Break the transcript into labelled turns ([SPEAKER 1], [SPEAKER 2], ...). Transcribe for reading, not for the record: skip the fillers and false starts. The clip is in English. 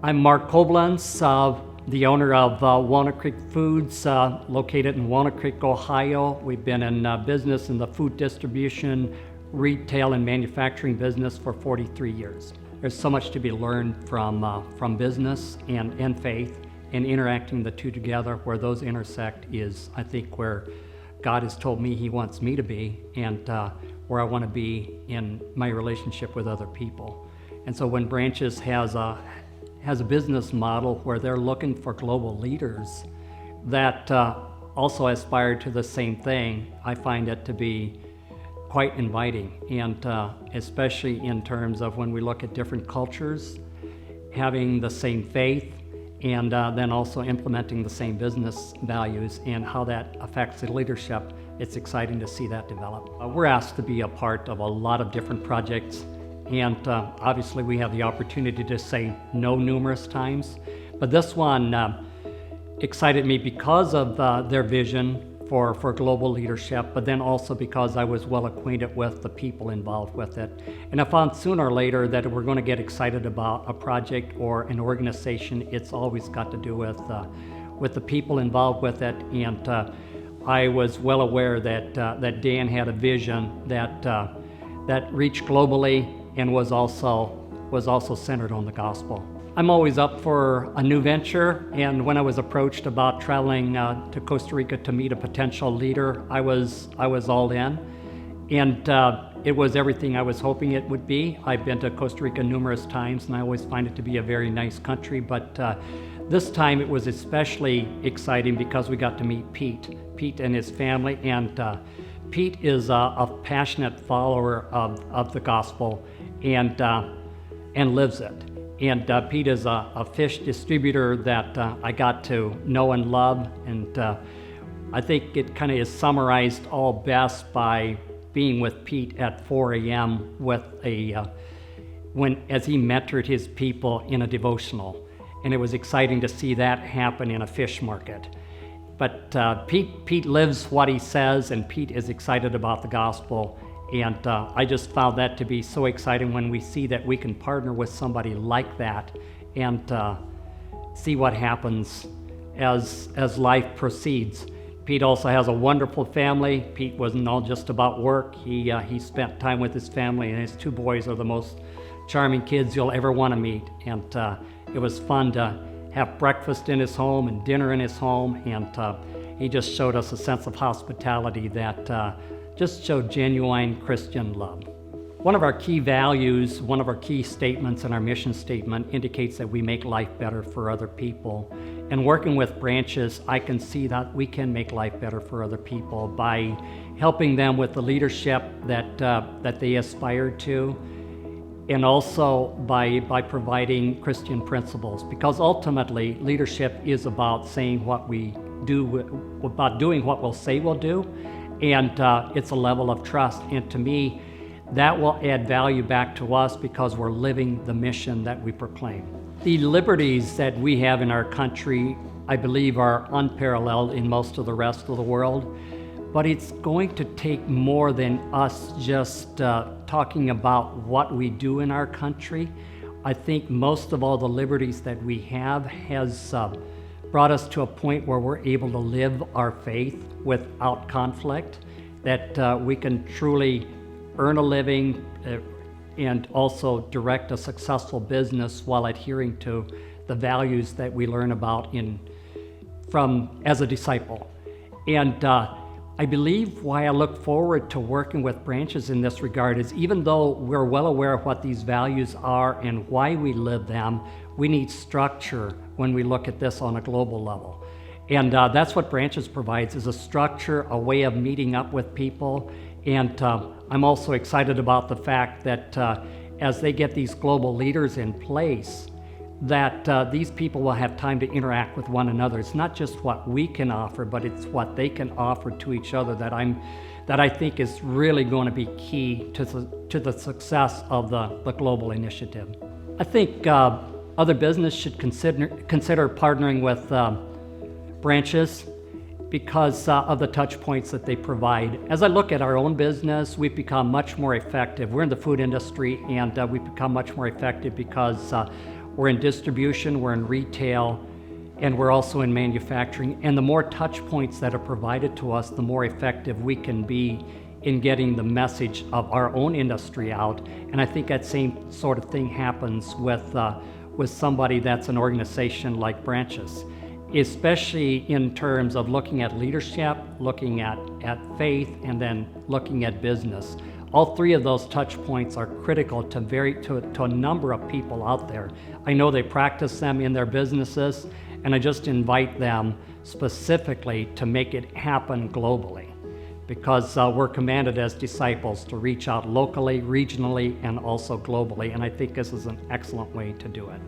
[SPEAKER 1] I'm Mark Coblentz, the owner of Walnut Creek Foods, located in Walnut Creek, Ohio. We've been in business in the food distribution, retail, and manufacturing business for 43 years. There's so much to be learned from business and faith, and interacting the two together. Where those intersect is, I think, where God has told me He wants me to be, and where I want to be in my relationship with other people. And so when Branches has a business model where they're looking for global leaders that also aspire to the same thing, I find it to be quite inviting, and especially in terms of when we look at different cultures, having the same faith, and then also implementing the same business values and how that affects the leadership. It's exciting to see that develop. We're asked to be a part of a lot of different projects, and obviously we have the opportunity to say no numerous times, but this one excited me because of their vision for global leadership, but then also because I was well acquainted with the people involved with it. And I found sooner or later that if we're going to get excited about a project or an organization, it's always got to do with the people involved with it. And I was well aware that Dan had a vision that reached globally and was also centered on the gospel. I'm always up for a new venture, and when I was approached about traveling to Costa Rica to meet a potential leader, I was all in, and it was everything I was hoping it would be. I've been to Costa Rica numerous times, and I always find it to be a very nice country, but this time it was especially exciting because we got to meet Pete and his family, and Pete is a passionate follower of the gospel and lives it. And Pete is a fish distributor that I got to know and love, and I think it kind of is summarized all best by being with Pete at 4 a.m. with as he mentored his people in a devotional, and it was exciting to see that happen in a fish market. But Pete lives what he says, and Pete is excited about the gospel. And I just found that to be so exciting when we see that we can partner with somebody like that and see what happens as life proceeds. Pete also has a wonderful family. Pete wasn't all just about work. He spent time with his family, and his 2 boys are the most charming kids you'll ever want to meet. And it was fun to have breakfast in his home and dinner in his home, and he just showed us a sense of hospitality that just showed genuine Christian love. One of our key values, one of our key statements in our mission statement indicates that we make life better for other people. And working with Branches, I can see that we can make life better for other people by helping them with the leadership that they aspire to, and also by providing Christian principles. Because ultimately, leadership is about saying what we do, about doing what we'll say we'll do. And it's a level of trust, and to me, that will add value back to us because we're living the mission that we proclaim. The liberties that we have in our country, I believe, are unparalleled in most of the rest of the world, but it's going to take more than us just talking about what we do in our country. I think most of all the liberties that we have has brought us to a point where we're able to live our faith without conflict, that we can truly earn a living and also direct a successful business while adhering to the values that we learn about as a disciple. And I believe why I look forward to working with Branches in this regard is, even though we're well aware of what these values are and why we live them, we need structure when we look at this on a global level. And that's what Branches provides, is a structure, a way of meeting up with people. And I'm also excited about the fact that as they get these global leaders in place, that these people will have time to interact with one another. It's not just what we can offer, but it's what they can offer to each other that I think is really going to be key to the success of the global initiative. I think other business should consider partnering with Branches because of the touch points that they provide. As I look at our own business, we've become much more effective. We're in the food industry, and we've become much more effective because we're in distribution, we're in retail, and we're also in manufacturing. And the more touch points that are provided to us, the more effective we can be in getting the message of our own industry out. And I think that same sort of thing happens with somebody that's an organization like Branches, especially in terms of looking at leadership, looking at faith, and then looking at business. All three of those touch points are critical to a number of people out there. I know they practice them in their businesses, and I just invite them specifically to make it happen globally, because we're commanded as disciples to reach out locally, regionally, and also globally, and I think this is an excellent way to do it.